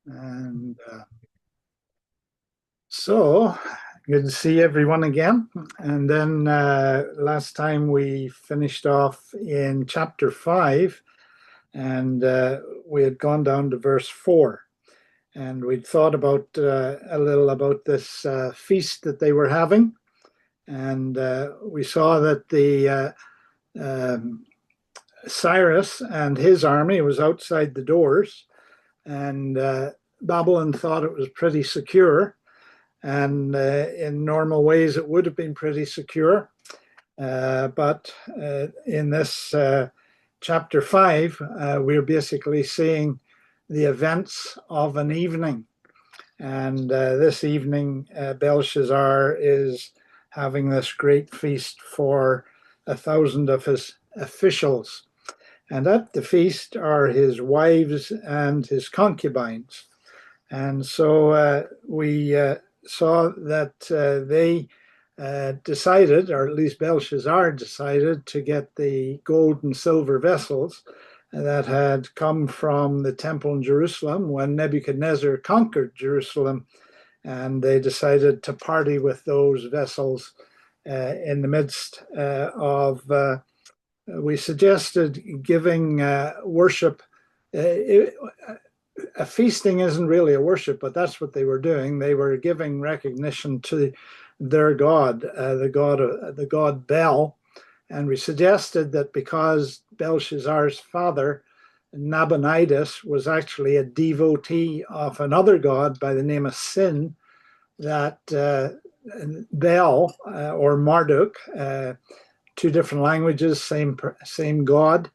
And so good to see everyone again. And then last time we finished off in chapter 5, and we had gone down to verse 4. And we'd thought about a little about this feast that they were having. And we saw that the Cyrus and his army was outside the doors, and Babylon thought it was pretty secure. And in normal ways, it would have been pretty secure. But in this chapter 5, we're basically seeing the events of an evening. And this evening, Belshazzar is having this great feast for 1,000 of his officials. And at the feast are his wives and his concubines. And so we saw that they decided, or at least Belshazzar decided, to get the gold and silver vessels that had come from the temple in Jerusalem when Nebuchadnezzar conquered Jerusalem. And they decided to party with those vessels in the midst of, we suggested giving worship. A feasting isn't really a worship, but that's what they were doing. They were giving recognition to their god, the god Bel, and we suggested that because Belshazzar's father, Nabonidus, was actually a devotee of another god by the name of Sin, that Bel or Marduk, two different languages, same god.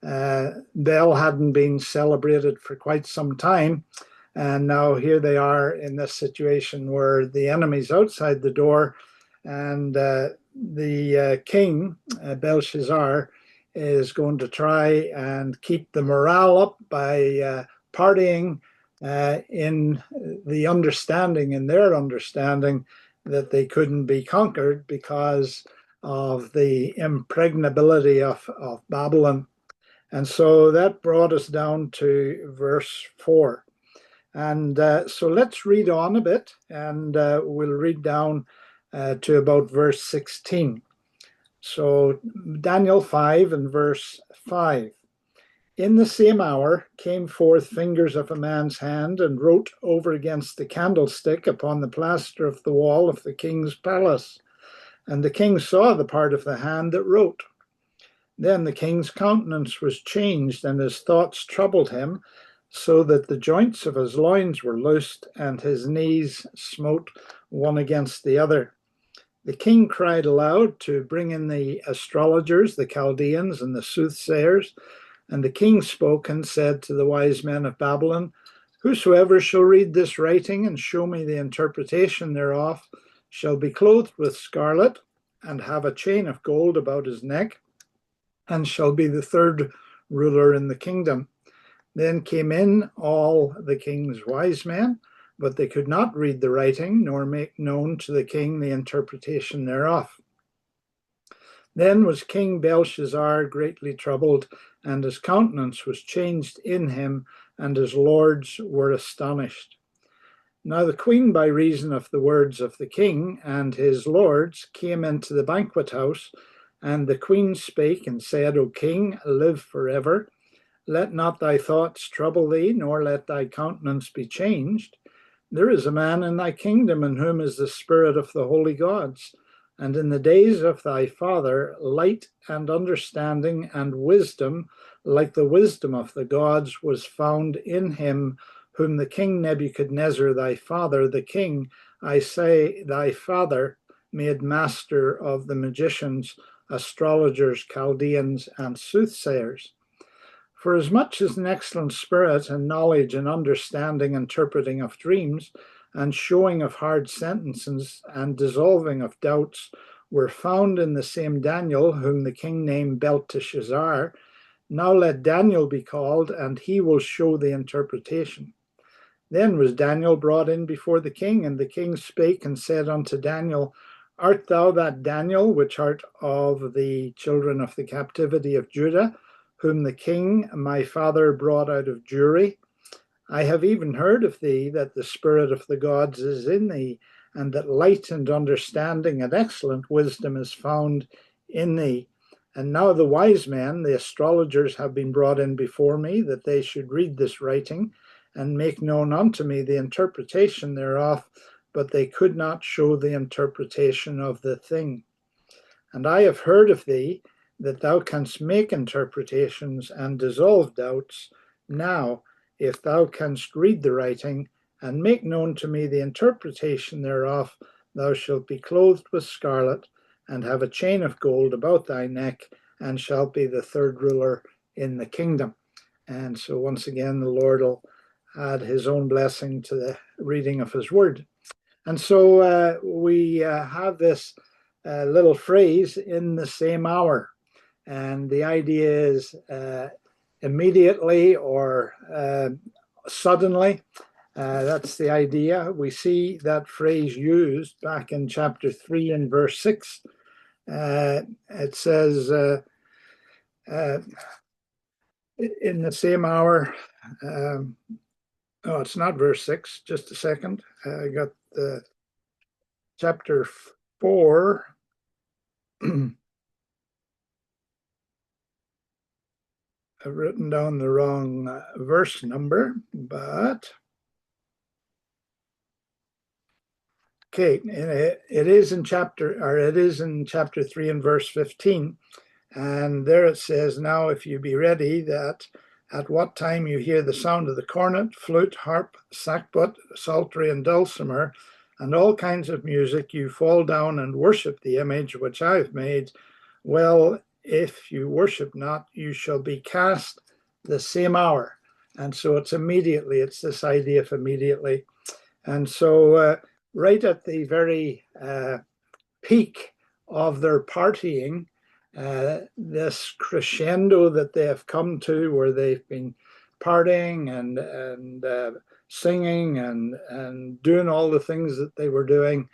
Bel hadn't been celebrated for quite some time, and now here they are in this situation where the enemy's outside the door, and the king, Belshazzar, is going to try and keep the morale up by partying in the understanding, in their understanding, that they couldn't be conquered because of the impregnability of Babylon. And so that brought us down to verse 4. And so let's read on a bit, and we'll read down to about verse 16. So Daniel 5 and verse 5. In the same hour came forth fingers of a man's hand and wrote over against the candlestick upon the plaster of the wall of the king's palace. And the king saw the part of the hand that wrote. Then the king's countenance was changed, and his thoughts troubled him, so that the joints of his loins were loosed, and his knees smote one against the other. The king cried aloud to bring in the astrologers, the Chaldeans, and the soothsayers. And the king spoke and said to the wise men of Babylon, Whosoever shall read this writing and show me the interpretation thereof shall be clothed with scarlet, and have a chain of gold about his neck, and shall be the third ruler in the kingdom. Then came in all the king's wise men, but they could not read the writing, nor make known to the king the interpretation thereof. Then was King Belshazzar greatly troubled, and his countenance was changed in him, and his lords were astonished. Now the queen, by reason of the words of the king and his lords, came into the banquet house, and the queen spake and said, O king, live forever. Let not thy thoughts trouble thee, nor let thy countenance be changed. There is a man in thy kingdom in whom is the spirit of the holy gods. And in the days of thy father, light and understanding and wisdom, like the wisdom of the gods, was found in him, whom the king Nebuchadnezzar, thy father, the king, I say, thy father, made master of the magicians, astrologers, Chaldeans, and soothsayers. For as much as an excellent spirit and knowledge and understanding, interpreting of dreams, and showing of hard sentences, and dissolving of doubts, were found in the same Daniel, whom the king named Belteshazzar, now let Daniel be called, and he will show the interpretation. Then was Daniel brought in before the king, and the king spake and said unto Daniel, Art thou that Daniel, which art of the children of the captivity of Judah, whom the king my father brought out of Jewry? I have even heard of thee that the spirit of the gods is in thee, and that light and understanding and excellent wisdom is found in thee. And now the wise men, the astrologers, have been brought in before me, that they should read this writing and make known unto me the interpretation thereof, but they could not show the interpretation of the thing. And I have heard of thee that thou canst make interpretations and dissolve doubts. Now, if thou canst read the writing and make known to me the interpretation thereof, thou shalt be clothed with scarlet, and have a chain of gold about thy neck, and shalt be the third ruler in the kingdom. And so once again, the Lord will add his own blessing to the reading of his word. And so we have this little phrase, in the same hour. And the idea is immediately or suddenly. That's the idea. We see that phrase used back in chapter 3 and verse 6. It says, in the same hour. Oh, it's not verse 6. Just a second. I got the chapter 4. I've written down the wrong verse number, but okay, it is in chapter 3 and verse 15. And there it says, now if you be ready, that at what time you hear the sound of the cornet, flute, harp, sackbut, psaltery, and dulcimer, and all kinds of music, you fall down and worship the image which I have made. Well, if you worship not, you shall be cast the same hour. And so it's immediately. It's this idea of immediately. And so right at the very peak of their partying, this crescendo that they have come to, where they've been partying and singing and doing all the things that they were doing,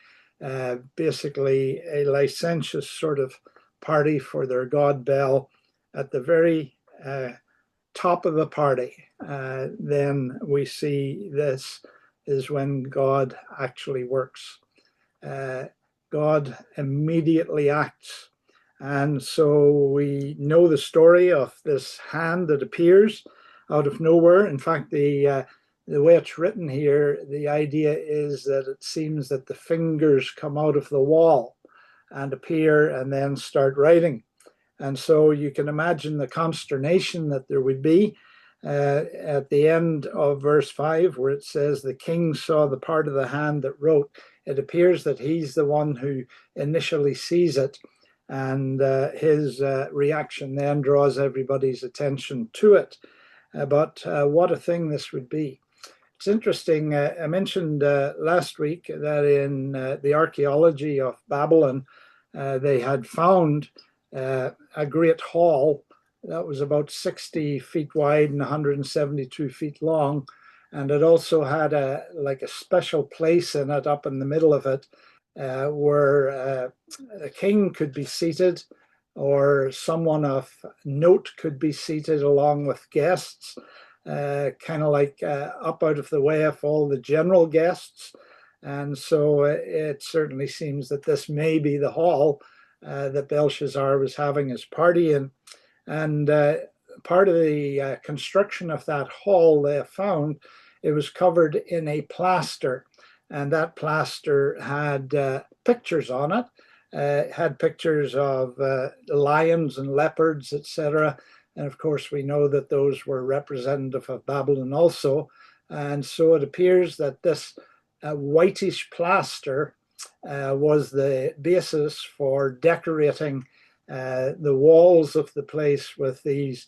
basically a licentious sort of party for their god Bel. At the very top of the party, then we see this is when God actually works. God immediately acts. And so we know the story of this hand that appears out of nowhere. In fact, the way it's written here, the idea is that it seems that the fingers come out of the wall and appear and then start writing. And so you can imagine the consternation that there would be at the end of verse 5, where it says, the king saw the part of the hand that wrote. It appears that he's the one who initially sees it. And his reaction then draws everybody's attention to it. But what a thing this would be. It's interesting. I mentioned last week that in the archaeology of Babylon, they had found a great hall that was about 60 feet wide and 172 feet long. And it also had a special place in it, up in the middle of it, where a king could be seated, or someone of note could be seated along with guests, kind of like up out of the way of all the general guests. And so it certainly seems that this may be the hall that Belshazzar was having his party in. And part of the construction of that hall they found, it was covered in a plaster. And that plaster had pictures on it. Had pictures of lions and leopards, etc. And of course, we know that those were representative of Babylon also. And so it appears that this whitish plaster was the basis for decorating the walls of the place with these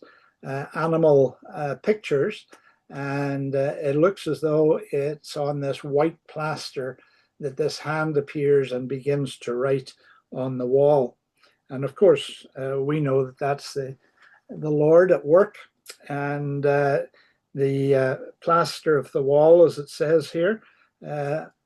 animal pictures. And it looks as though it's on this white plaster that this hand appears and begins to write on the wall. And of course, we know that that's the Lord at work. And the plaster of the wall, as it says here,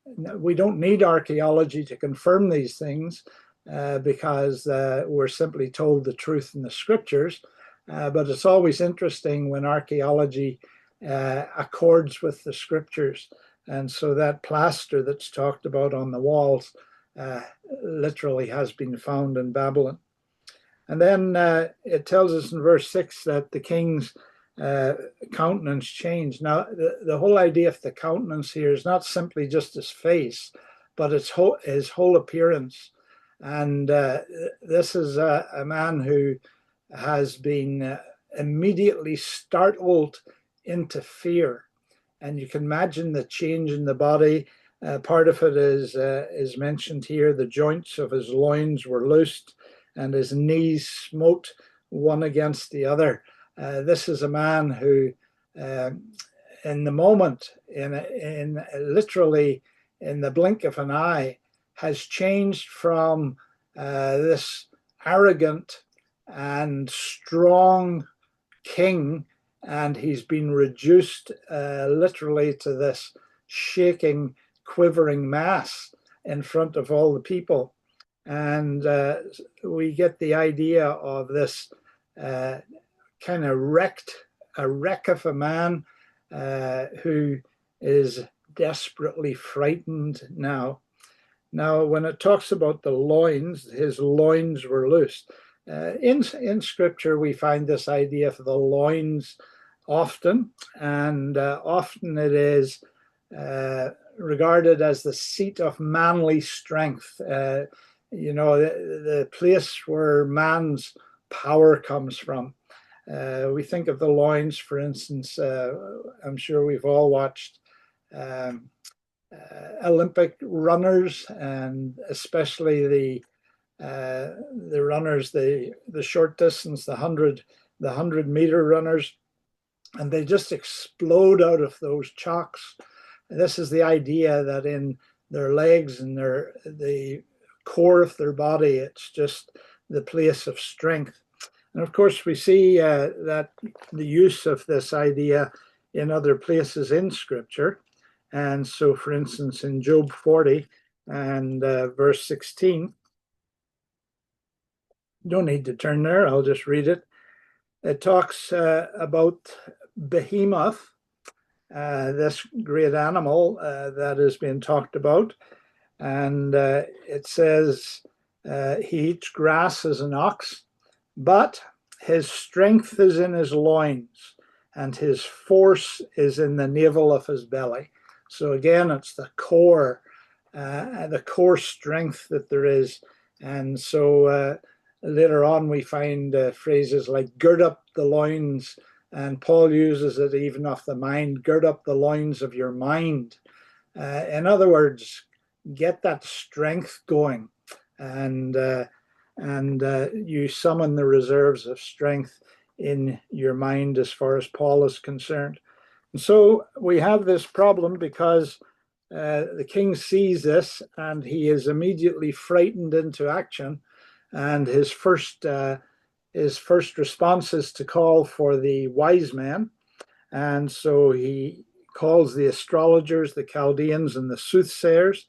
we don't need archaeology to confirm these things because we're simply told the truth in the scriptures. But it's always interesting when archaeology accords with the scriptures. And so that plaster that's talked about on the walls literally has been found in Babylon. And then it tells us in verse 6 that the king's countenance changed. Now, the whole idea of the countenance here is not simply just his face, but his whole appearance. And this is a man who has been immediately startled into fear. And you can imagine the change in the body. Part of it is mentioned here. The joints of his loins were loosed, and his knees smote one against the other. This is a man who, in the moment, in literally in the blink of an eye, has changed from this arrogant and strong king, and he's been reduced literally to this shaking, quivering mass in front of all the people. And we get the idea of this kind of wreck of a man who is desperately frightened now. Now, when it talks about the loins, his loins were loosed. In scripture, we find this idea of the loins often, and often it is regarded as the seat of manly strength. The place where man's power comes from. We think of the loins, for instance. I'm sure we've all watched Olympic runners, and especially the runners, the short distance, the 100-meter runners, and they just explode out of those chocks. This is the idea that in their legs and the core of their body, it's just the place of strength. And of course, we see that the use of this idea in other places in Scripture. And so, for instance, in Job 40 and verse 16, don't need to turn there, I'll just read it. It talks about Behemoth, this great animal that is being talked about. And it says, he eats grass as an ox, but his strength is in his loins, and his force is in the navel of his belly. So again, it's the core strength that there is. And so later on, we find phrases like gird up the loins, and Paul uses it even of the mind, gird up the loins of your mind. In other words, get that strength going, and you summon the reserves of strength in your mind as far as Paul is concerned. And so we have this problem because the king sees this, and he is immediately frightened into action, and his first response is to call for the wise men. And so he calls the astrologers, the Chaldeans, and the soothsayers.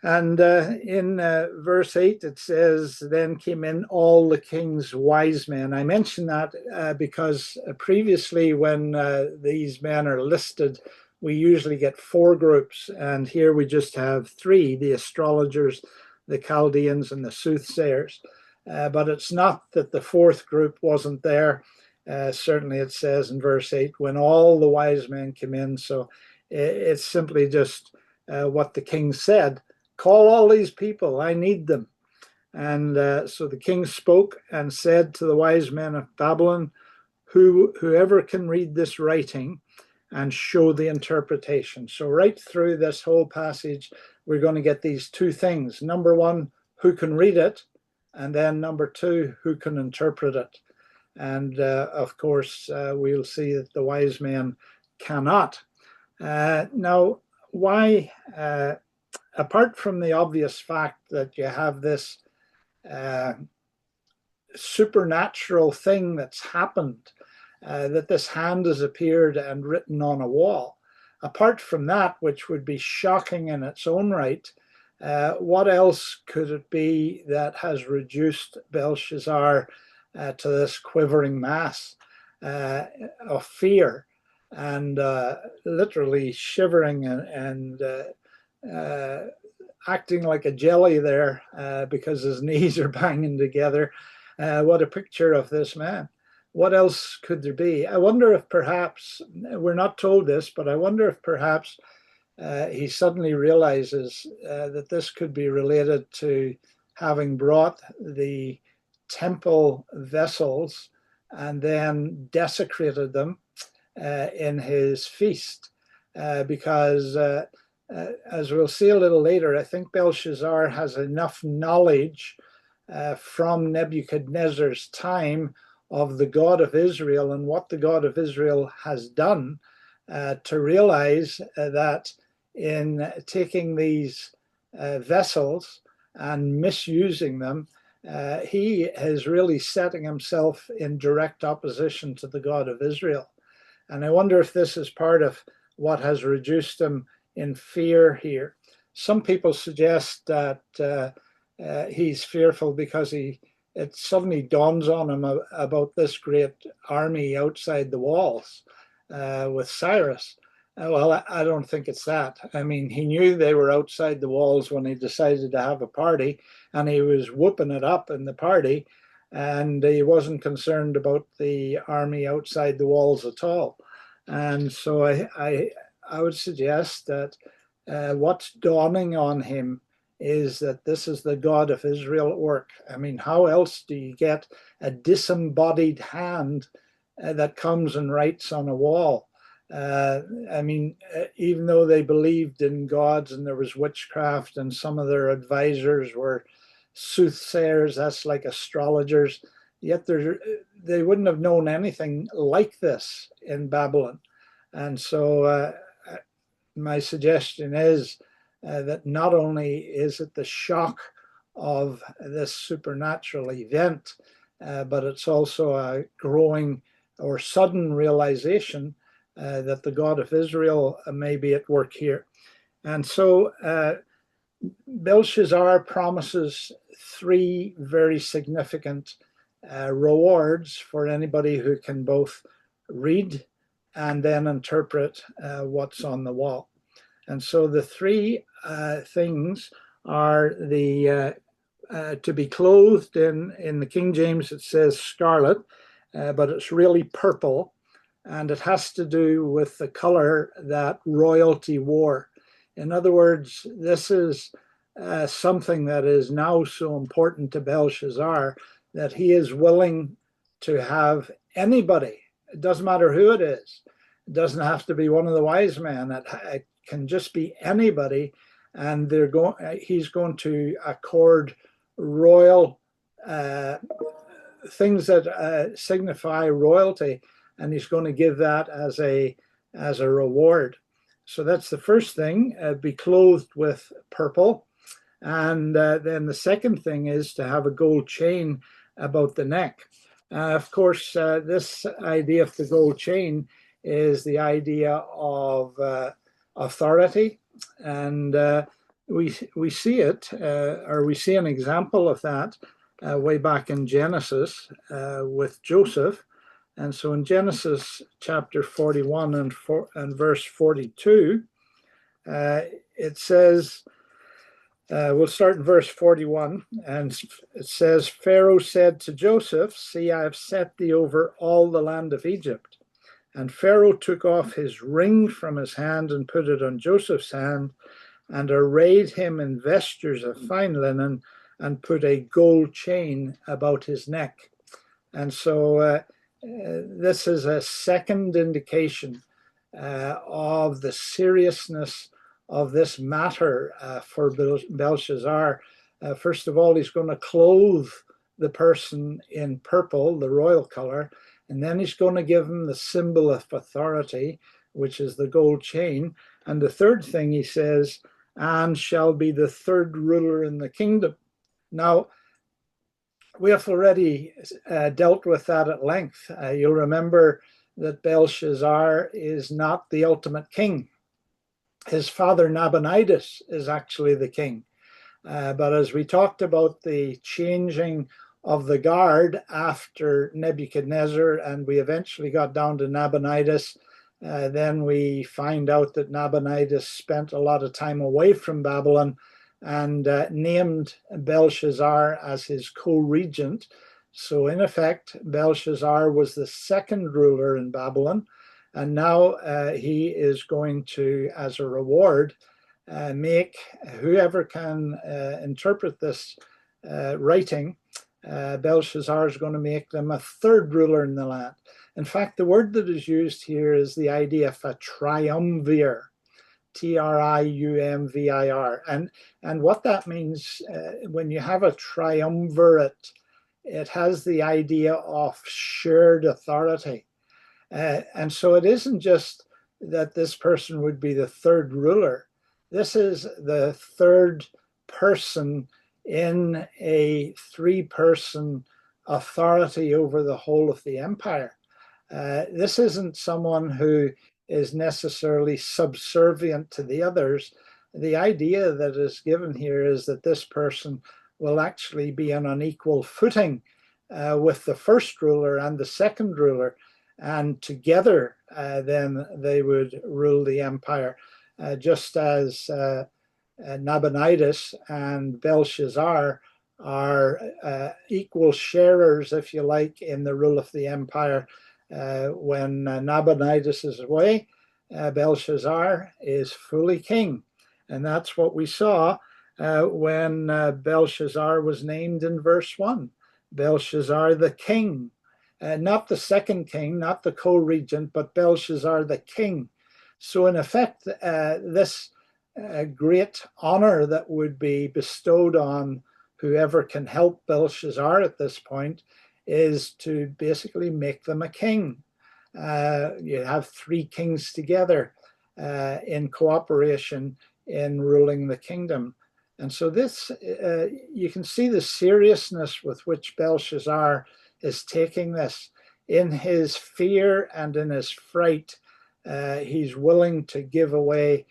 And in verse 8, it says, then came in all the king's wise men. I mention that because previously when these men are listed, we usually get 4 groups. And here we just have 3, the astrologers, the Chaldeans, and the soothsayers. But it's not that the 4th group wasn't there. Certainly it says in verse 8, when all the wise men came in. So it's simply just what the king said. Call all these people, I need them. And so the king spoke and said to the wise men of Babylon, whoever can read this writing and show the interpretation. So right through this whole passage, we're going to get these 2 things. Number 1, who can read it? And then number 2, who can interpret it? And of course, we'll see that the wise men cannot. Now, why? Apart from the obvious fact that you have this supernatural thing that's happened, that this hand has appeared and written on a wall, apart from that, which would be shocking in its own right, what else could it be that has reduced Belshazzar to this quivering mass of fear? and literally shivering and acting like a jelly there because his knees are banging together. What a picture of this man. What else could there be? I wonder if perhaps, we're not told this, but I wonder if perhaps he suddenly realizes that this could be related to having brought the temple vessels and then desecrated them in his feast. Because as we'll see a little later, I think Belshazzar has enough knowledge from Nebuchadnezzar's time of the God of Israel and what the God of Israel has done to realize that in taking these vessels and misusing them, he is really setting himself in direct opposition to the God of Israel. And I wonder if this is part of what has reduced him in fear here. Some people suggest that he's fearful because it suddenly dawns on him about this great army outside the walls with Cyrus. Well, I don't think it's that. I mean, he knew they were outside the walls when he decided to have a party, and he was whooping it up in the party, and he wasn't concerned about the army outside the walls at all. And so I would suggest that what's dawning on him is that this is the God of Israel at work. I mean, how else do you get a disembodied hand that comes and writes on a wall? I mean, even though they believed in gods and there was witchcraft and some of their advisors were soothsayers, that's like astrologers, yet they wouldn't have known anything like this in Babylon. And so my suggestion is that not only is it the shock of this supernatural event, but it's also a growing or sudden realization that the God of Israel may be at work here. And so Belshazzar promises three very significant rewards for anybody who can both read and then interpret what's on the wall. And so the three things are the to be clothed in the King James it says scarlet, but it's really purple, and it has to do with the color that royalty wore. In other words, this is something that is now so important to Belshazzar that he is willing to have anybody, it doesn't matter who it is, it doesn't have to be one of the wise men, it can just be anybody, and he's going to accord royal things that signify royalty, and he's going to give that as a reward. So that's the first thing, be clothed with purple. And then the second thing is to have a gold chain about the neck. Of course, this idea of the gold chain is the idea of authority. And we see it, or we see an example of that way back in Genesis with Joseph. And so in Genesis chapter 41 and verse 42, it says, we'll start in verse 41, and it says, Pharaoh said to Joseph, see, I have set thee over all the land of Egypt. And Pharaoh took off his ring from his hand and put it on Joseph's hand, and arrayed him in vestures of fine linen, and put a gold chain about his neck. And so this is a second indication of the seriousness of this matter for Belshazzar. First of all, he's going to clothe the person in purple, the royal color, and then he's going to give him the symbol of authority, which is the gold chain. And the third thing he says, and shall be the third ruler in the kingdom. Now, we have already dealt with that at length. You'll remember that Belshazzar is not the ultimate king. His father Nabonidus is actually the king. But as we talked about the changing of the guard after Nebuchadnezzar, and we eventually got down to Nabonidus, Then we find out that Nabonidus spent a lot of time away from Babylon and named Belshazzar as his co-regent. So in effect, Belshazzar was the second ruler in Babylon. And now he is going to, as a reward, make whoever can interpret this writing, Belshazzar is going to make them a third ruler in the land. In fact, the word that is used here is the idea of a triumvir, triumvir. And what that means, when you have a triumvirate, it has the idea of shared authority. And so it isn't just that this person would be the third ruler. This is the third person in a three-person authority over the whole of the empire. This isn't someone who is necessarily subservient to the others. The idea that is given here is that this person will actually be on an equal footing with the first ruler and the second ruler, and together then they would rule the empire, just as Nabonidus and Belshazzar are equal sharers, if you like, in the rule of the empire. When Nabonidus is away, Belshazzar is fully king. And that's what we saw when Belshazzar was named in verse 1. Belshazzar the king, not the second king, not the co-regent, but Belshazzar the king. So in effect, this great honor that would be bestowed on whoever can help Belshazzar at this point is to basically make them a king. You have three kings together in cooperation in ruling the kingdom. And so this, you can see the seriousness with which Belshazzar is taking this. In his fear and in his fright, he's willing to give away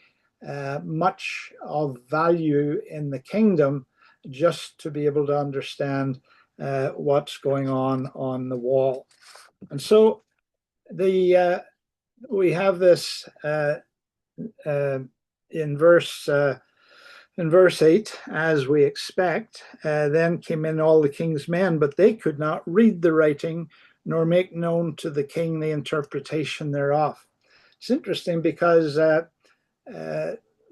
much of value in the kingdom just to be able to understand what's going on the wall. And so we have this in verse 8, as we expect, then came in all the king's men, but they could not read the writing nor make known to the king the interpretation thereof. It's interesting because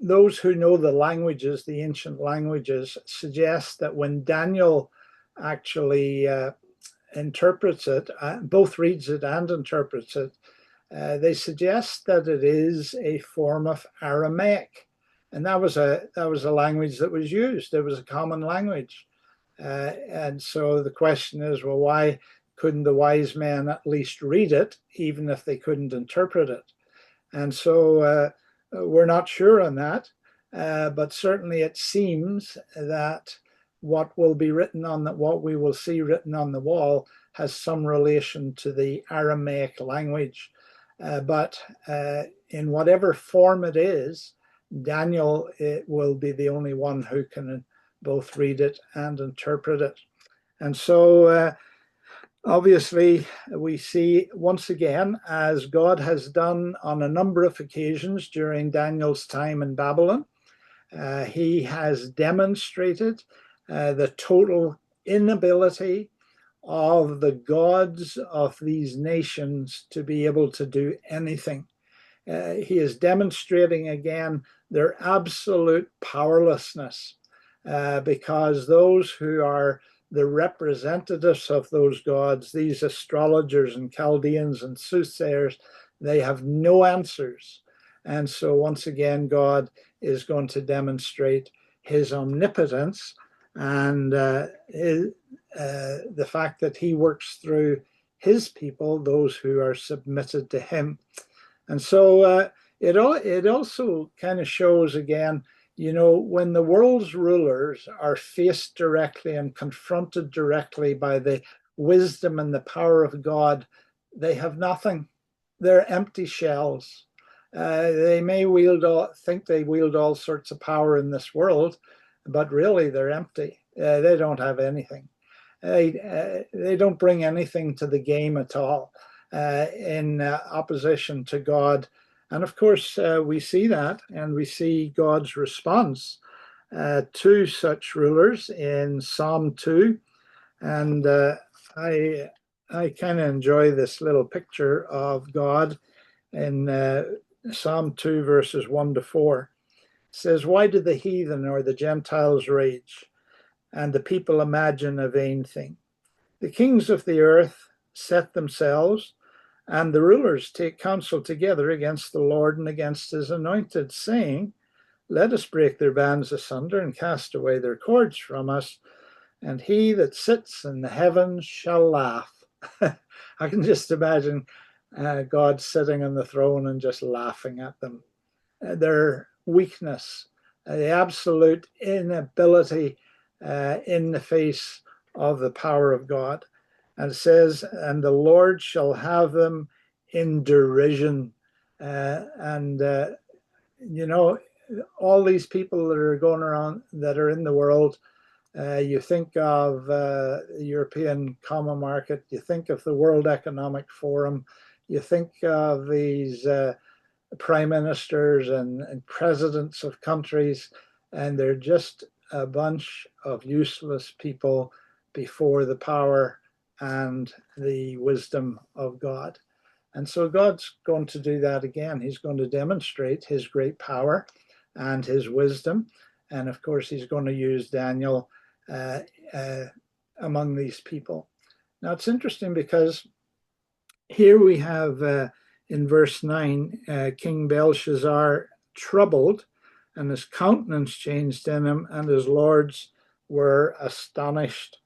those who know the languages, the ancient languages, suggest that when Daniel actually interprets it, both reads it and interprets it, they suggest that it is a form of Aramaic. And that was a language that was used. It was a common language. And so the question is, well, why couldn't the wise men at least read it, even if they couldn't interpret it? And so we're not sure on that, but certainly it seems that what will be written on that, what we will see written on the wall, has some relation to the Aramaic language. But in whatever form it is, Daniel will be the only one who can both read it and interpret it. And so obviously we see once again, as God has done on a number of occasions during Daniel's time in Babylon, he has demonstrated the total inability of the gods of these nations to be able to do anything. He is demonstrating again their absolute powerlessness, because those who are the representatives of those gods, these astrologers and Chaldeans and soothsayers, they have no answers. And so once again, God is going to demonstrate his omnipotence and the fact that he works through his people, those who are submitted to him. And so it also kind of shows again, you know, when the world's rulers are faced directly and confronted directly by the wisdom and the power of God, they have nothing. They're empty shells. They may think they wield all sorts of power in this world, but really they're empty. They don't have anything. They don't bring anything to the game at all. in opposition to God. And of course, we see that, and we see God's response to such rulers in Psalm 2. And I kind of enjoy this little picture of God in Psalm 2, verses 1 to 4. It says, "Why do the heathen or the Gentiles rage, and the people imagine a vain thing? The kings of the earth set themselves, and the rulers take counsel together against the Lord and against his anointed, saying, Let us break their bands asunder and cast away their cords from us, and he that sits in the heavens shall laugh." I can just imagine God sitting on the throne and just laughing at them. Their weakness, the absolute inability in the face of the power of God. And it says, "And the Lord shall have them in derision." You know, all these people that are going around, that are in the world, you think of the European Common Market, you think of the World Economic Forum, you think of these prime ministers and presidents of countries, and they're just a bunch of useless people before the power and the wisdom of God. And so God's going to do that again. He's going to demonstrate his great power and his wisdom. And of course, he's going to use Daniel among these people. Now, it's interesting because here we have in verse 9, King Belshazzar troubled, and his countenance changed in him, and his lords were astonished.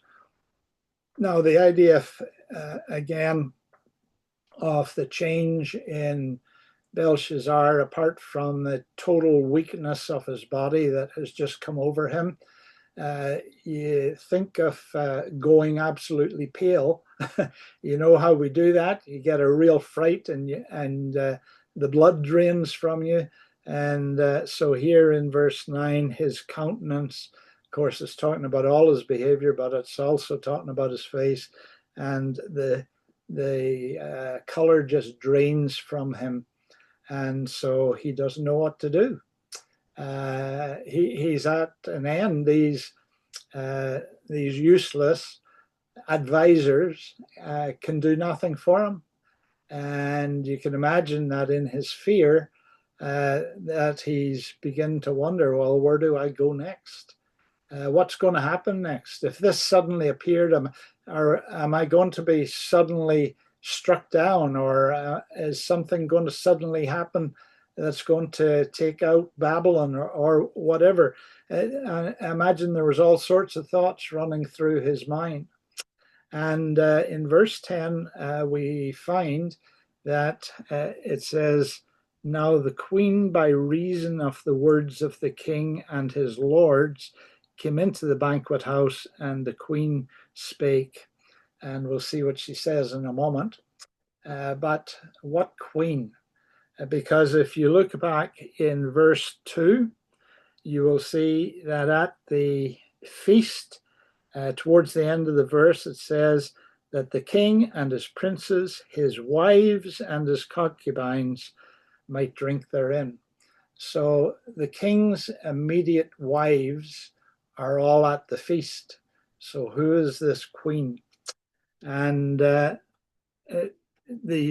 Now, the idea, again, of the change in Belshazzar, apart from the total weakness of his body that has just come over him, you think of going absolutely pale. You know how we do that? You get a real fright, and the blood drains from you. And so here in verse 9, his countenance, of course, is talking about all his behavior, but it's also talking about his face, and the color just drains from him, and so he doesn't know what to do. He's at an end. These useless advisors can do nothing for him, and you can imagine that in his fear, that he's beginning to wonder, well, where do I go next? What's going to happen next? If this suddenly appeared, am I going to be suddenly struck down, or is something going to suddenly happen that's going to take out Babylon, or whatever? I imagine there was all sorts of thoughts running through his mind. And in verse 10, we find that it says, "Now the queen, by reason of the words of the king and his lords, came into the banquet house, and the queen spake." And we'll see what she says in a moment. But what queen? Because if you look back in verse 2, you will see that at the feast, towards the end of the verse, it says that the king and his princes, his wives and his concubines might drink therein. So the king's immediate wives are all at the feast. So who is this queen? And the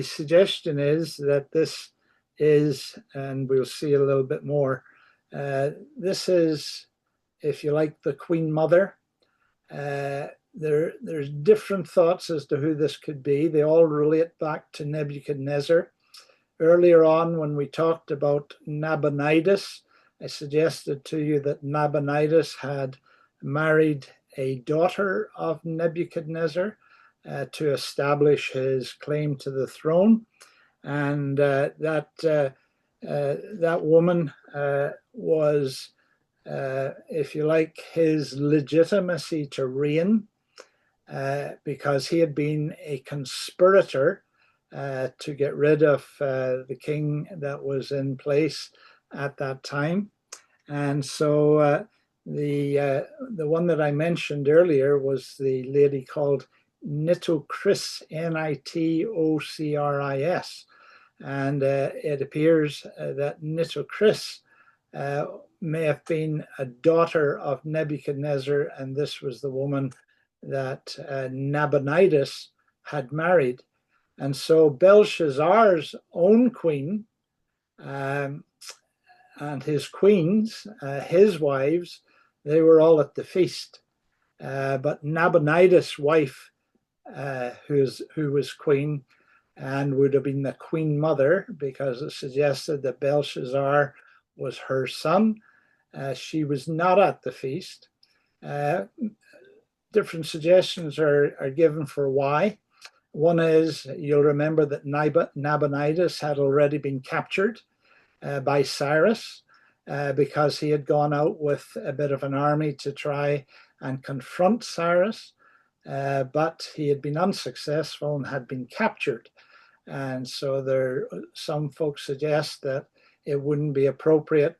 suggestion is that this is, and we'll see a little bit more, this is, if you like, the Queen Mother. There's different thoughts as to who this could be. They all relate back to Nebuchadnezzar. Earlier on, when we talked about Nabonidus, I suggested to you that Nabonidus had married a daughter of Nebuchadnezzar to establish his claim to the throne. And that woman was, if you like, his legitimacy to reign, because he had been a conspirator to get rid of the king that was in place at that time. And so the one that I mentioned earlier was the lady called Nitocris, Nitocris. And it appears that Nitocris may have been a daughter of Nebuchadnezzar, and this was the woman that Nabonidus had married. And so Belshazzar's own queen and his queens, his wives, they were all at the feast. But Nabonidus' wife, who was queen and would have been the queen mother, because it suggested that Belshazzar was her son, she was not at the feast. Different suggestions are given for why. One is, you'll remember that Nabonidus had already been captured by Cyrus because he had gone out with a bit of an army to try and confront Cyrus, but he had been unsuccessful and had been captured. And so some folks suggest that it wouldn't be appropriate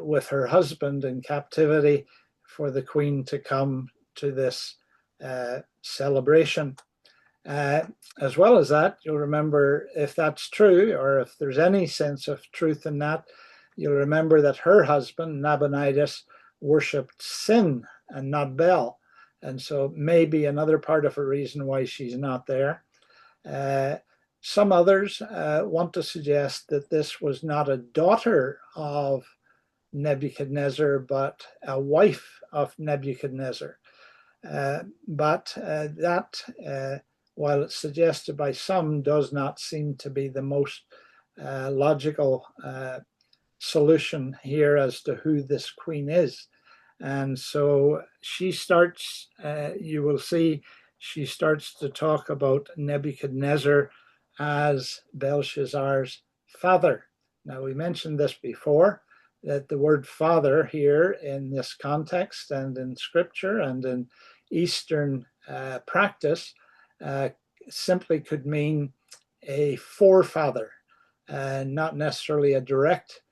with her husband in captivity for the queen to come to this celebration. As well as that, you'll remember, if that's true, or if there's any sense of truth in that, you'll remember that her husband, Nabonidus, worshipped Sin and not Bel. And so maybe another part of a reason why she's not there. Some others want to suggest that this was not a daughter of Nebuchadnezzar, but a wife of Nebuchadnezzar. But that, while it's suggested by some, does not seem to be the most logical solution here as to who this queen is. And so she starts, you will see, she starts to talk about Nebuchadnezzar as Belshazzar's father. Now, we mentioned this before, that the word father here in this context and in scripture and in Eastern practice simply could mean a forefather, not necessarily a direct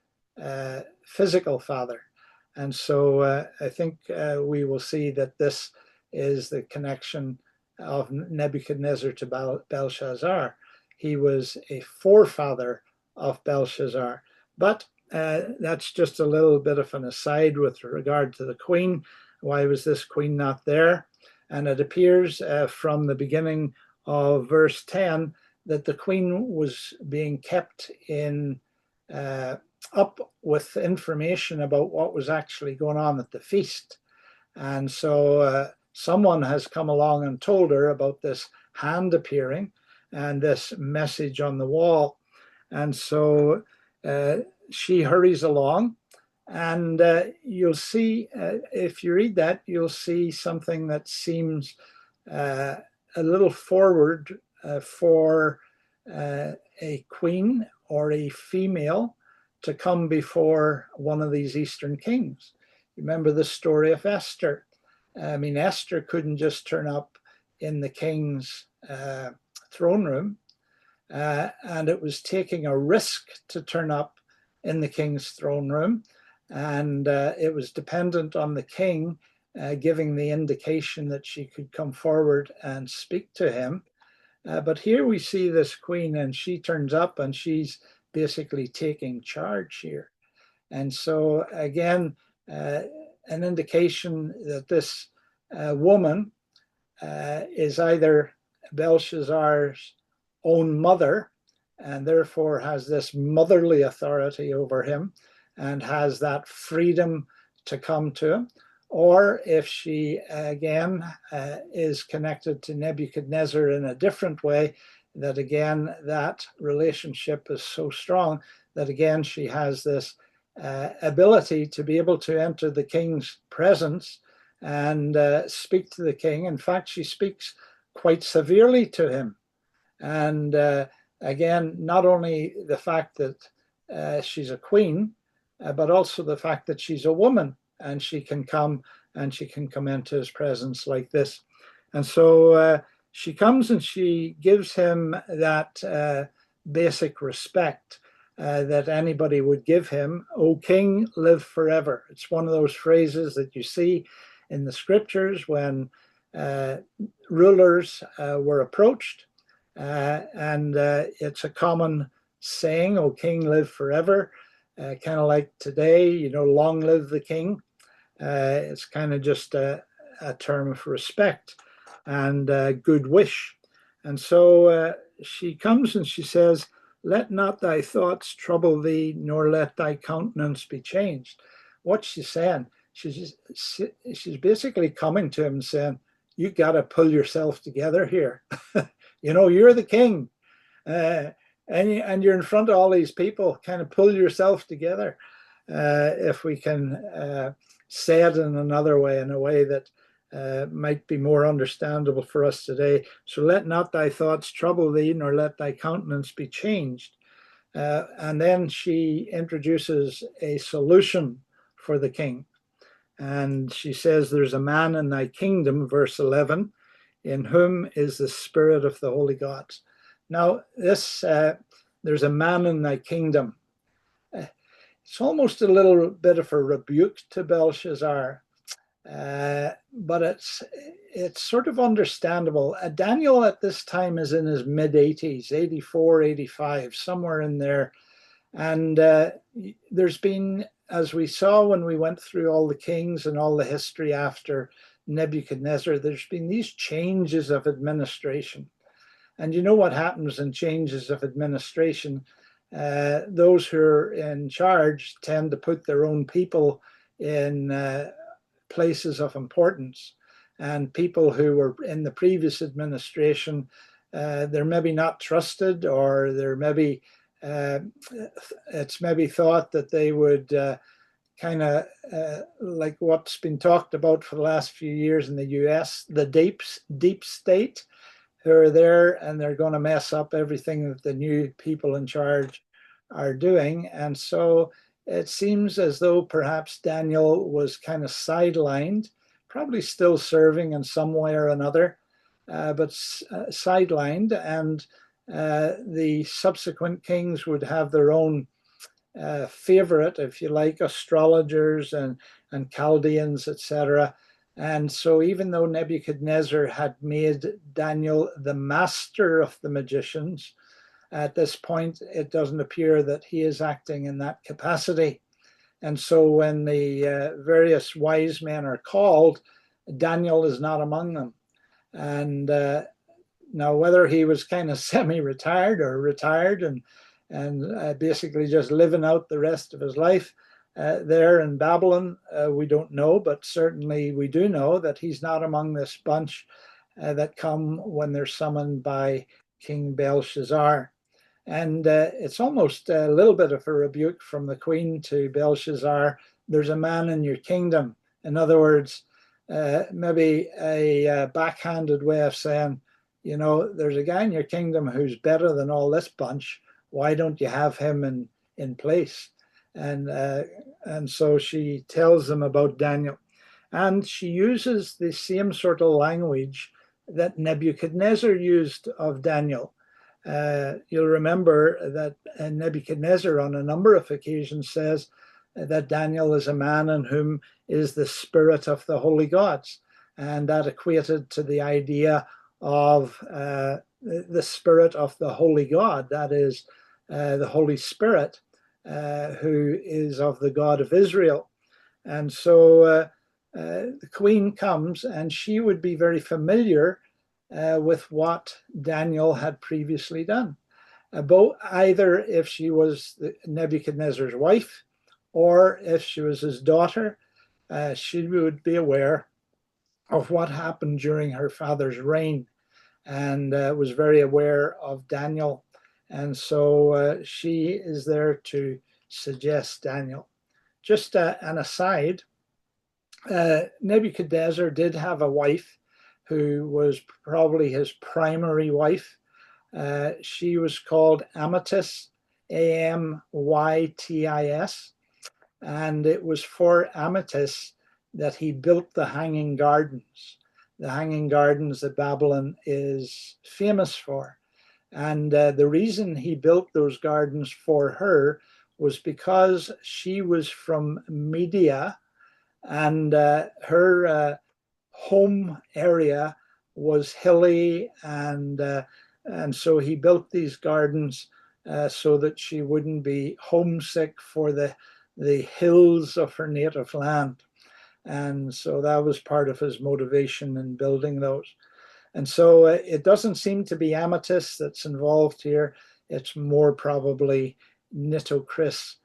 physical father. And so I think we will see that this is the connection of Nebuchadnezzar to Belshazzar. He was a forefather of Belshazzar. But that's just a little bit of an aside with regard to the queen. Why was this queen not there? And it appears from the beginning of verse 10 that the queen was being kept in up with information about what was actually going on at the feast. And so someone has come along and told her about this hand appearing and this message on the wall. And so she hurries along, and you'll see, if you read that, you'll see something that seems a little forward for a queen or a female to come before one of these Eastern kings. Remember the story of Esther. I mean, Esther couldn't just turn up in the king's throne room, and it was taking a risk to turn up in the king's throne room, and it was dependent on the king giving the indication that she could come forward and speak to him. But here we see this queen, and she turns up and she's basically taking charge here. And so again, an indication that this woman is either Belshazzar's own mother, and therefore has this motherly authority over him and has that freedom to come to him, or if she again is connected to Nebuchadnezzar in a different way, that again that relationship is so strong that again she has this ability to be able to enter the king's presence and speak to the king. In fact, she speaks quite severely to him. And again, not only the fact that she's a queen, but also the fact that she's a woman and she can come into his presence like this. And so she comes and she gives him that basic respect that anybody would give him. O King, live forever. It's one of those phrases that you see in the scriptures when rulers were approached, and it's a common saying, "O king, live forever." Kind of like today, long live the king. It's kind of just a term of respect and good wish. And so she comes and she says, "Let not thy thoughts trouble thee, nor let thy countenance be changed." What's she saying? She's basically coming to him and saying, "You got to pull yourself together here. You're the king. Uh, and you're in front of all these people. Kind of pull yourself together." If we can say it in another way, in a way that might be more understandable for us today. So let not thy thoughts trouble thee, nor let thy countenance be changed. And then she introduces a solution for the king. And she says, "There's a man in thy kingdom," verse 11, "in whom is the spirit of the holy gods." Now, there's a man in thy kingdom. It's almost a little bit of a rebuke to Belshazzar, but it's sort of understandable. Daniel at this time is in his mid-80s, 84, 85, somewhere in there. And there's been, as we saw when we went through all the kings and all the history after Nebuchadnezzar, there's been these changes of administration. And you know what happens in changes of administration? Those who are in charge tend to put their own people in places of importance. And people who were in the previous administration, they're maybe not trusted, or they're maybe it's maybe thought that they would kind of like what's been talked about for the last few years in the US, the deep state, who are there and they're going to mess up everything that the new people in charge are doing. And so it seems as though perhaps Daniel was kind of sidelined, probably still serving in some way or another, but sidelined. And the subsequent kings would have their own favorite, if you like, astrologers and Chaldeans, etc. And so even though Nebuchadnezzar had made Daniel the master of the magicians, at this point it doesn't appear that he is acting in that capacity. And so when the various wise men are called, Daniel is not among them. And now whether he was kind of semi-retired or retired and basically just living out the rest of his life there in Babylon, we don't know, but certainly we do know that he's not among this bunch that come when they're summoned by King Belshazzar. And it's almost a little bit of a rebuke from the queen to Belshazzar. There's a man in your kingdom. In other words, maybe a backhanded way of saying, there's a guy in your kingdom who's better than all this bunch. Why don't you have him in place? And so she tells them about Daniel. And she uses the same sort of language that Nebuchadnezzar used of Daniel. You'll remember that Nebuchadnezzar on a number of occasions says that Daniel is a man in whom is the spirit of the holy gods. And that equated to the idea of the spirit of the holy God, that is the Holy Spirit, who is of the God of Israel. And so the queen comes, and she would be very familiar with what Daniel had previously done. Both, either if she was Nebuchadnezzar's wife or if she was his daughter, she would be aware of what happened during her father's reign, and was very aware of Daniel. And so she is there to suggest Daniel. Just an aside, Nebuchadnezzar did have a wife who was probably his primary wife. She was called Amytis, Amytis, and it was for Amytis that he built the Hanging Gardens, that Babylon is famous for. And the reason he built those gardens for her was because she was from Media, and her home area was hilly, and so he built these gardens so that she wouldn't be homesick for the hills of her native land. And so that was part of his motivation in building those. And so it doesn't seem to be amethyst that's involved here. It's more probably Nitocris,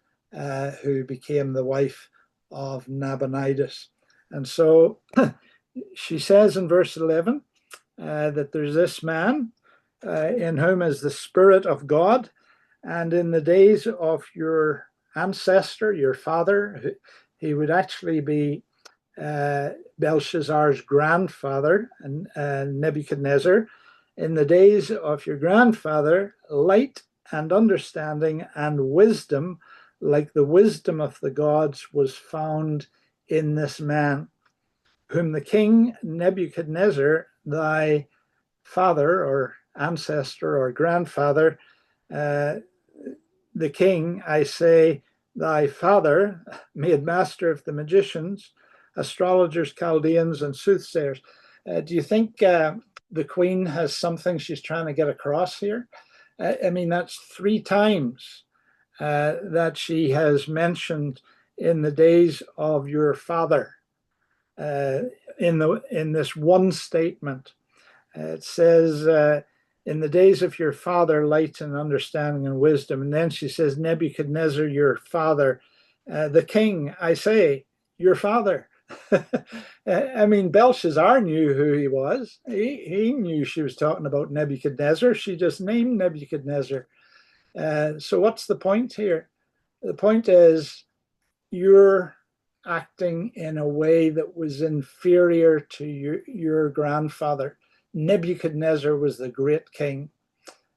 who became the wife of Nabonidus. And so she says in verse 11 that there's this man in whom is the Spirit of God, and in the days of your ancestor, your father, he would actually be Belshazzar's grandfather, and Nebuchadnezzar. In the days of your grandfather, light and understanding and wisdom, like the wisdom of the gods, was found in this man, whom the king Nebuchadnezzar, thy father or ancestor or grandfather, the king, I say, thy father, made master of the magicians, astrologers, Chaldeans, and soothsayers. Do you think the queen has something she's trying to get across here? I mean, that's 3 times that she has mentioned in the days of your father in this one statement. It says, in the days of your father, light and understanding and wisdom. And then she says, Nebuchadnezzar, your father, the king, I say, your father. I mean, Belshazzar knew who he was. He knew she was talking about Nebuchadnezzar. She just named Nebuchadnezzar. So what's the point here? The point is you're acting in a way that was inferior to your grandfather. Nebuchadnezzar was the great king.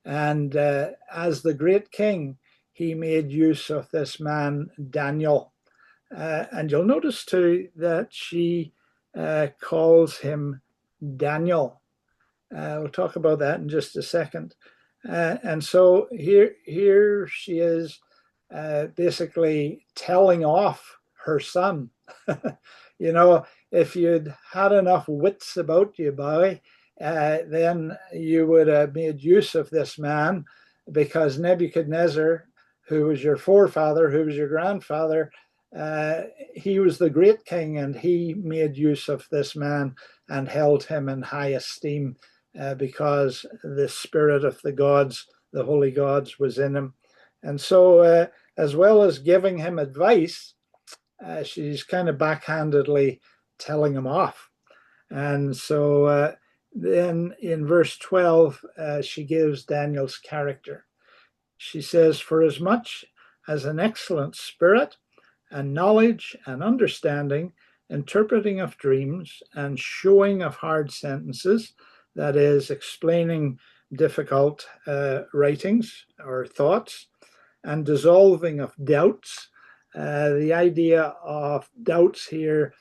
And as the great king, he made use of this man, Daniel. And you'll notice too that she calls him Daniel. We'll talk about that in just a second. And so here she is basically telling off her son. You know, if you'd had enough wits about you, boy, then you would have made use of this man, because Nebuchadnezzar, who was your forefather, who was your grandfather, he was the great king, and he made use of this man and held him in high esteem because the spirit of the gods, the holy gods, was in him. And so as well as giving him advice, she's kind of backhandedly telling him off. And so then in verse 12, she gives Daniel's character. She says, for as much as an excellent spirit and knowledge and understanding, interpreting of dreams and showing of hard sentences, that is, explaining difficult writings or thoughts, and dissolving of doubts. The idea of doubts here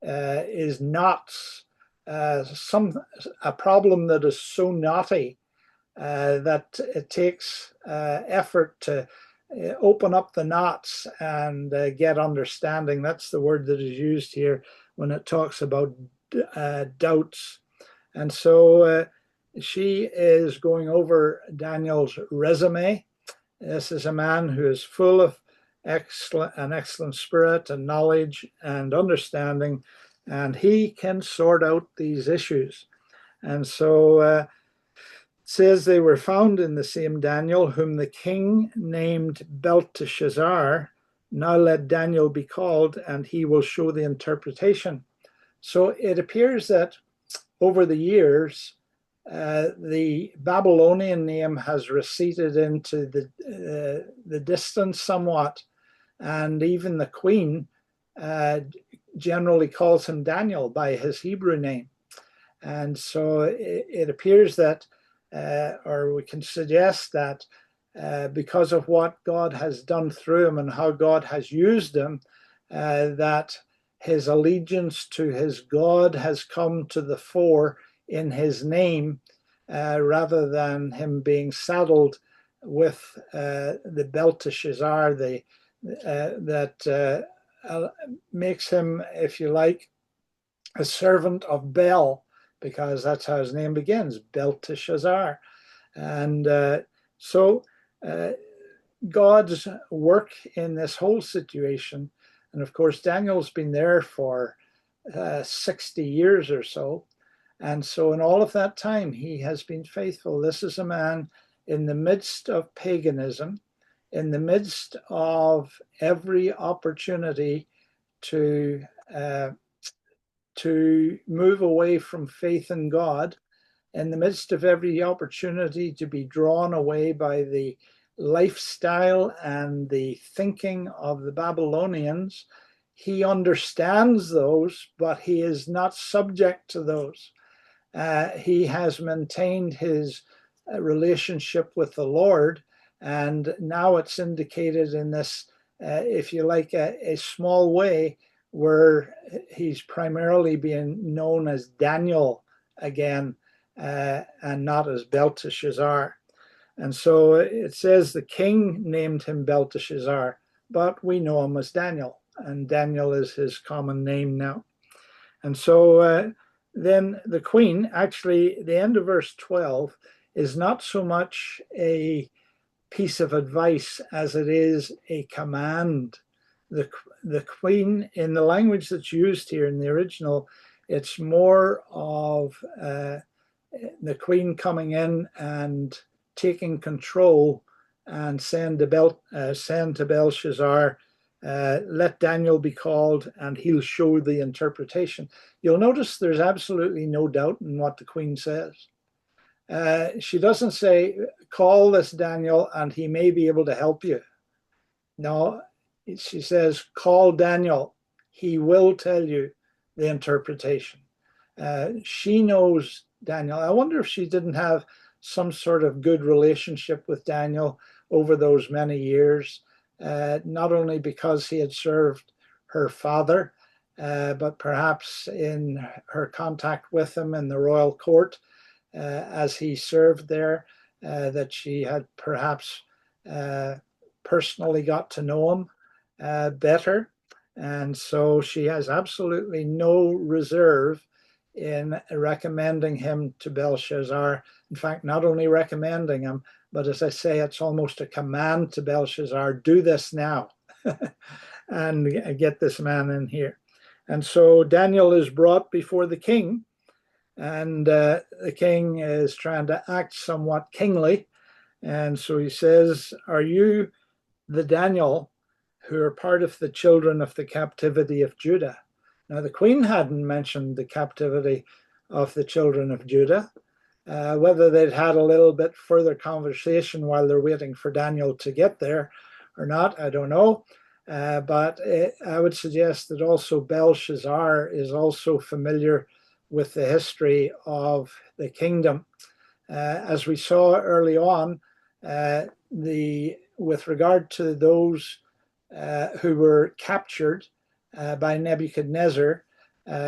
is knots, a problem that is so knotty that it takes effort to open up the knots and get understanding. That's the word that is used here when it talks about doubts. And so she is going over Daniel's resume. This is a man who is full of an excellent spirit and knowledge and understanding, and he can sort out these issues. And so it says they were found in the same Daniel, whom the king named Belteshazzar. Now let Daniel be called, and he will show the interpretation. So it appears that over the years, the Babylonian name has receded into the distance somewhat, and even the queen generally calls him Daniel by his Hebrew name. And so it appears that, or we can suggest that because of what God has done through him and how God has used him, that his allegiance to his God has come to the fore in his name, rather than him being saddled with the Belteshazzar, that makes him, if you like, a servant of Bel, because that's how his name begins, Belteshazzar. And so God's work in this whole situation, and of course, Daniel's been there for 60 years or so. And so, in all of that time, he has been faithful. This is a man in the midst of paganism, in the midst of every opportunity to move away from faith in God, in the midst of every opportunity to be drawn away by the lifestyle and the thinking of the Babylonians. He understands those, but he is not subject to those. He has maintained his relationship with the Lord, and now it's indicated in this, if you like, a small way, where he's primarily being known as Daniel again, and not as Belteshazzar. And so it says the king named him Belteshazzar, but we know him as Daniel, and Daniel is his common name now. And so then the queen, actually, the end of verse 12 is not so much a piece of advice as it is a command. The queen, in the language that's used here in the original, it's more of the queen coming in and taking control and saying to Belshazzar, let Daniel be called and he'll show the interpretation. You'll notice there's absolutely no doubt in what the queen says. She doesn't say, call this Daniel and he may be able to help you. No, she says, call Daniel. He will tell you the interpretation. She knows Daniel. I wonder if she didn't have some sort of good relationship with Daniel over those many years, not only because he had served her father, but perhaps in her contact with him in the royal court as he served there, that she had perhaps personally got to know him better. And so she has absolutely no reserve in recommending him to Belshazzar. In fact, not only recommending him, but as I say, it's almost a command to Belshazzar, do this now and get this man in here. And so Daniel is brought before the king, and the king is trying to act somewhat kingly. And so he says, are you the Daniel who are part of the children of the captivity of Judah? Now, the queen hadn't mentioned the captivity of the children of Judah. Whether they'd had a little bit further conversation while they're waiting for Daniel to get there or not, I don't know. But I would suggest that also Belshazzar is also familiar with the history of the kingdom. As we saw early on, with regard to those who were captured by Nebuchadnezzar,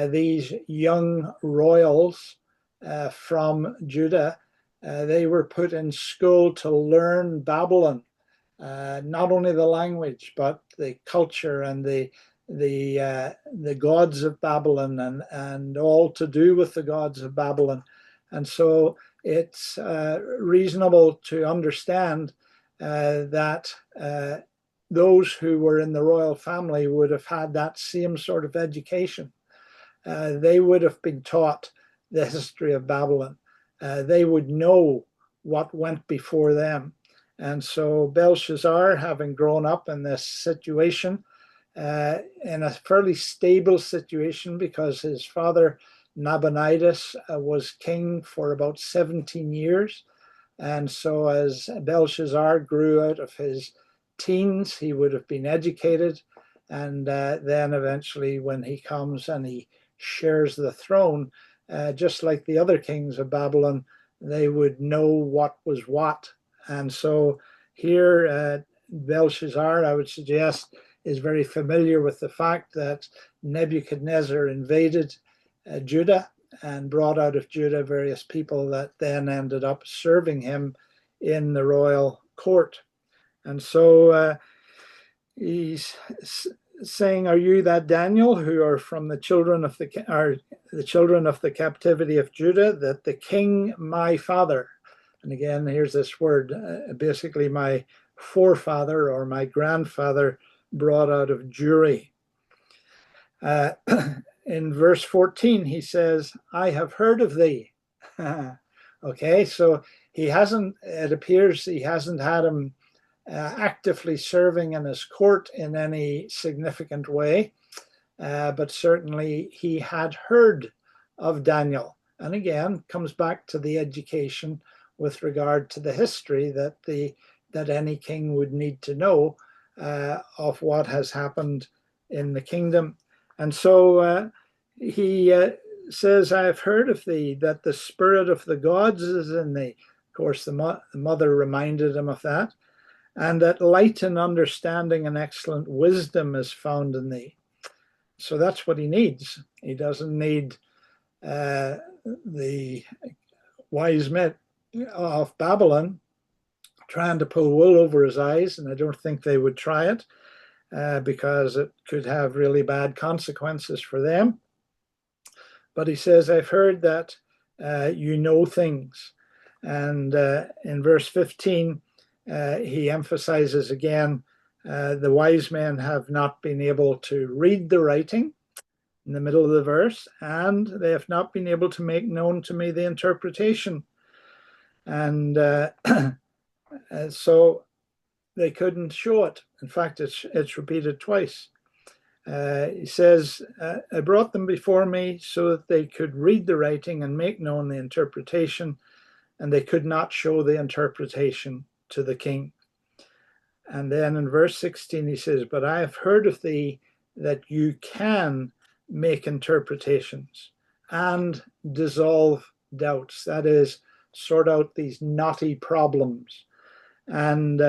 these young royals from Judah, they were put in school to learn Babylon, not only the language, but the culture and the gods of Babylon and all to do with the gods of Babylon. And so it's reasonable to understand that those who were in the royal family would have had that same sort of education. They would have been taught the history of Babylon. They would know what went before them. And so Belshazzar, having grown up in this situation, in a fairly stable situation, because his father Nabonidus was king for about 17 years. And so as Belshazzar grew out of his teens, he would have been educated. And then eventually when he comes and he shares the throne, just like the other kings of Babylon, they would know what was what. And so here, Belshazzar, I would suggest, is very familiar with the fact that Nebuchadnezzar invaded Judah and brought out of Judah various people that then ended up serving him in the royal court. And so he's saying, are you that Daniel who are from the children of the, the children of the captivity of Judah, that the king my father, and again, here's this word, basically my forefather or my grandfather brought out of Jewry. In verse 14, he says, I have heard of thee. Okay, so it appears he hasn't had him actively serving in his court in any significant way, but certainly he had heard of Daniel. And again, comes back to the education with regard to the history that any king would need to know of what has happened in the kingdom. And so he says, I have heard of thee, that the spirit of the gods is in thee. Of course, the mother reminded him of that. And that light and understanding and excellent wisdom is found in thee. So that's what he needs. He doesn't need the wise men of Babylon trying to pull wool over his eyes, and I don't think they would try it because it could have really bad consequences for them. But he says, I've heard that you know things. And in verse 15, he emphasizes again, the wise men have not been able to read the writing in the middle of the verse, and they have not been able to make known to me the interpretation. And so they couldn't show it. In fact, it's repeated twice. He says, I brought them before me so that they could read the writing and make known the interpretation, and they could not show the interpretation to the king. And then in verse 16, he says, but I have heard of thee that you can make interpretations and dissolve doubts. That is, sort out these knotty problems. And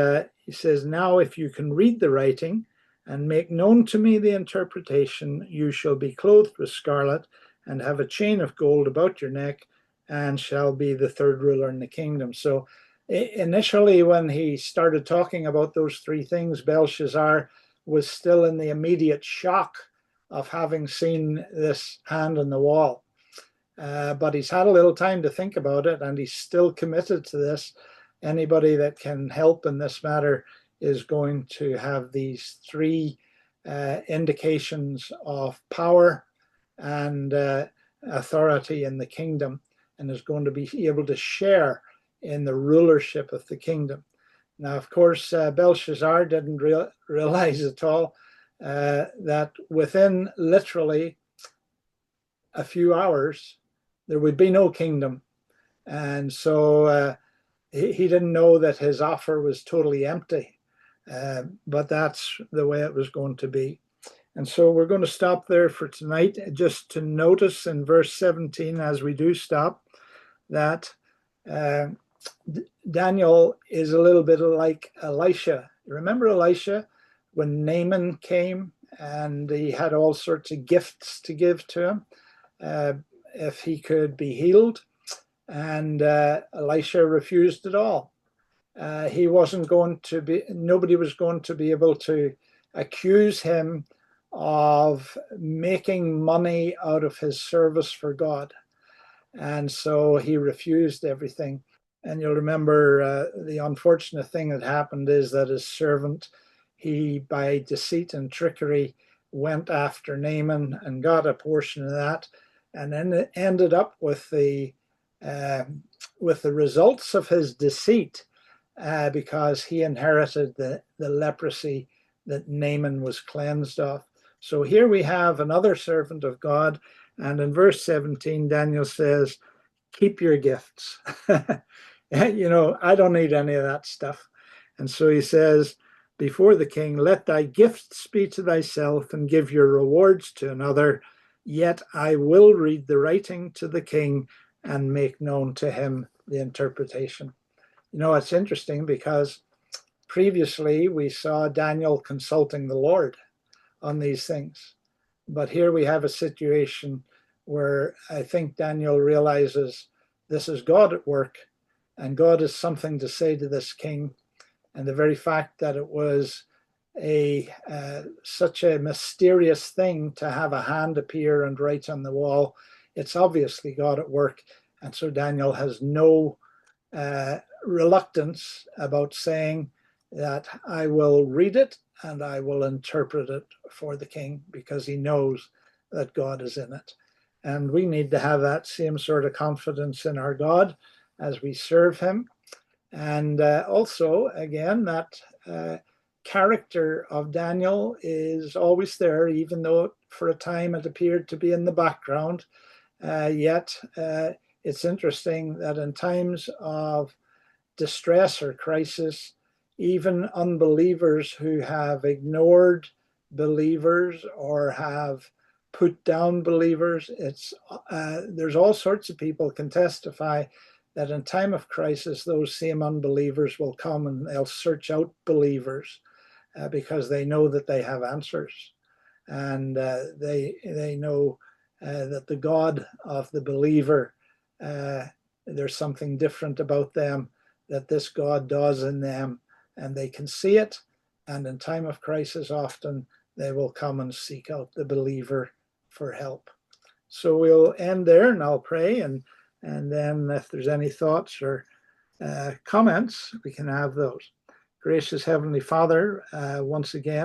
he says, now if you can read the writing and make known to me the interpretation, you shall be clothed with scarlet and have a chain of gold about your neck and shall be the third ruler in the kingdom. So initially, when he started talking about those three things, Belshazzar was still in the immediate shock of having seen this hand on the wall. But he's had a little time to think about it, and he's still committed to this. Anybody that can help in this matter is going to have these three indications of power and authority in the kingdom, and is going to be able to share in the rulership of the kingdom. Now, of course, Belshazzar didn't realize at all that within literally a few hours, there would be no kingdom. And so he didn't know that his offer was totally empty, but that's the way it was going to be. And so we're going to stop there for tonight, just to notice in verse 17, as we do stop, that Daniel is a little bit like Elisha. Remember Elisha when Naaman came and he had all sorts of gifts to give to him if he could be healed, and Elisha refused it all. He wasn't going to be, nobody was going to be able to accuse him of making money out of his service for God. And so he refused everything. And you'll remember the unfortunate thing that happened is that his servant, he by deceit and trickery went after Naaman and got a portion of that, and then it ended up with the results of his deceit, because he inherited the leprosy that Naaman was cleansed of. So here we have another servant of God, and in verse 17, Daniel says, keep your gifts. You know, I don't need any of that stuff. And so he says, before the king, let thy gifts be to thyself and give your rewards to another. Yet I will read the writing to the king and make known to him the interpretation. You know, it's interesting because previously we saw Daniel consulting the Lord on these things. But here we have a situation where I think Daniel realizes this is God at work, and God has something to say to this king. And the very fact that it was such a mysterious thing to have a hand appear and write on the wall it's obviously God at work. And so Daniel has no reluctance about saying that I will read it and I will interpret it for the king, because he knows that God is in it. And we need to have that same sort of confidence in our God as we serve him. And also, again, that character of Daniel is always there, even though for a time it appeared to be in the background. Yet it's interesting that in times of distress or crisis, even unbelievers who have ignored believers or have put down believers, there's all sorts of people can testify that in time of crisis, those same unbelievers will come and they'll search out believers because they know that they have answers, and they know that the God of the believer, there's something different about them that this God does in them, and they can see it. And in time of crisis, often they will come and seek out the believer for help. So we'll end there, and I'll pray, and then if there's any thoughts or comments, we can have those. Gracious Heavenly Father, once again,